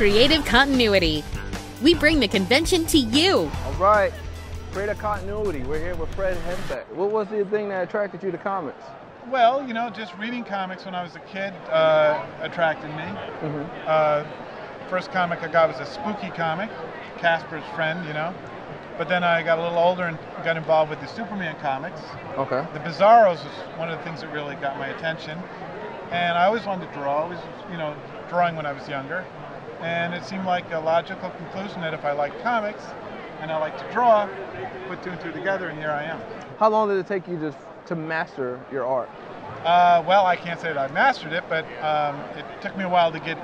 creative continuity. We bring the convention to you. All right, creative continuity. We're here with Fred Hembeck. What was the thing that attracted you to comics? Well, you know, just reading comics when I was a kid attracted me. First comic I got was a spooky comic, Casper's Friend, you know. But then I got a little older and got involved with the Superman comics. Okay. The Bizarros was one of the things that really got my attention. And I always wanted to draw. I was, you know, drawing when I was younger. And it seemed like a logical conclusion that if I liked comics and I like to draw, put two and two together, and here I am. How long did it take you to master your art? Well, I can't say that I mastered it, but it took me a while to get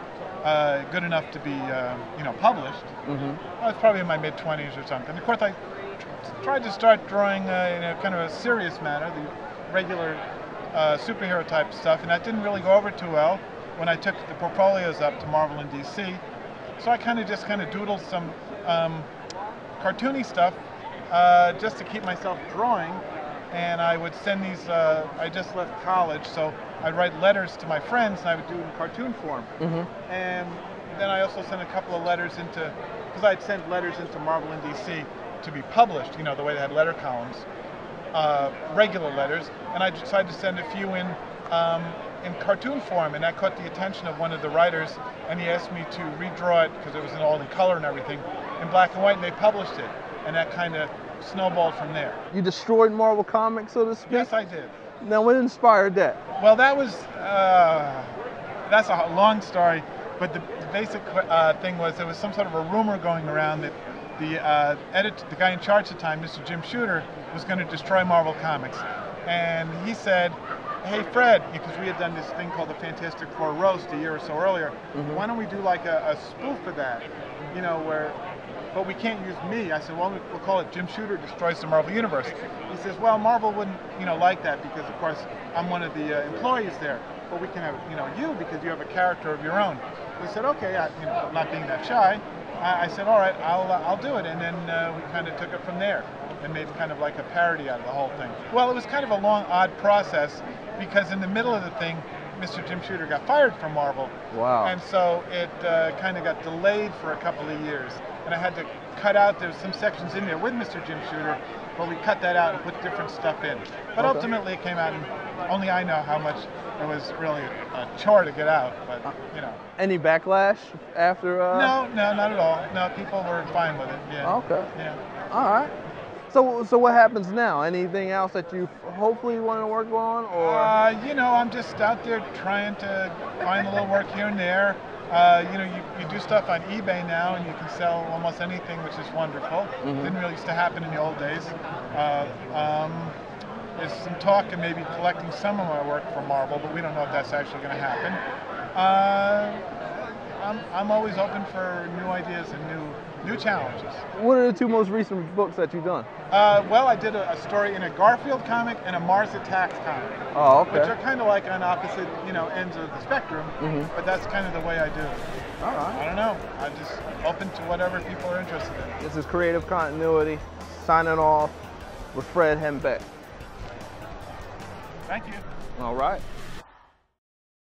good enough to be, you know, published. I was probably in my mid-20s or something. Of course, I tried to start drawing in a kind of a serious manner, the regular superhero type stuff, and that didn't really go over too well when I took the portfolios up to Marvel and DC. So I just doodled some cartoony stuff just to keep myself drawing. And I would send these, I just left college, so I'd write letters to my friends and I would do it in cartoon form. And then I also sent a couple of letters into, because I'd sent letters into Marvel and DC to be published, you know, the way they had letter columns, regular letters, and I decided to send a few in cartoon form, and that caught the attention of one of the writers, and he asked me to redraw it, because it was all in color and everything, in black and white, and they published it, and that kind of snowballed from there. You destroyed Marvel Comics, so to speak? Yes, I did. Now, what inspired that? Well, that was, that's a long story, but the basic thing was there was some sort of a rumor going around that the guy in charge at the time, Mr. Jim Shooter, was going to destroy Marvel Comics. And he said, hey Fred, because we had done this thing called the Fantastic Four Roast a year or so earlier, why don't we do like a spoof of that, you know, but we can't use me. I said, well, we'll call it Jim Shooter Destroys the Marvel Universe. He says, well, Marvel wouldn't, you know, like that because, of course, I'm one of the employees there. But we can have, you know, you because you have a character of your own. He said, okay, you know, not being that shy. I said, all right, I'll do it. And then we kind of took it from there and made kind of like a parody out of the whole thing. Well, it was kind of a long, odd process because in the middle of the thing, Mr. Jim Shooter got fired from Marvel. Wow. And so it kind of got delayed for a couple of years. And I had to cut out, there's some sections in there with Mr. Jim Shooter, but we cut that out and put different stuff in. But ultimately it came out, and only I know how much it was really a chore to get out, but you know. Any backlash after? No, not at all. No, people were fine with it, yeah. Okay. Yeah. All right. So what happens now? Anything else that you hopefully want to work on, or? You know, I'm just out there trying to find a little work here and there. You know, you do stuff on eBay now, and you can sell almost anything, which is wonderful. Didn't really used to happen in the old days. There's some talk of maybe collecting some of my work for Marvel, but we don't know if that's actually going to happen. I'm always open for new ideas and new challenges. What are the two most recent books that you've done? Well, I did a story in a Garfield comic and a Mars Attacks comic. Oh, okay. Which are kind of like on opposite, you know, ends of the spectrum, but that's kind of the way I do it. All right. I don't know. I'm just open to whatever people are interested in. This is Creative Continuity, signing off with Fred Hembeck. Thank you. All right.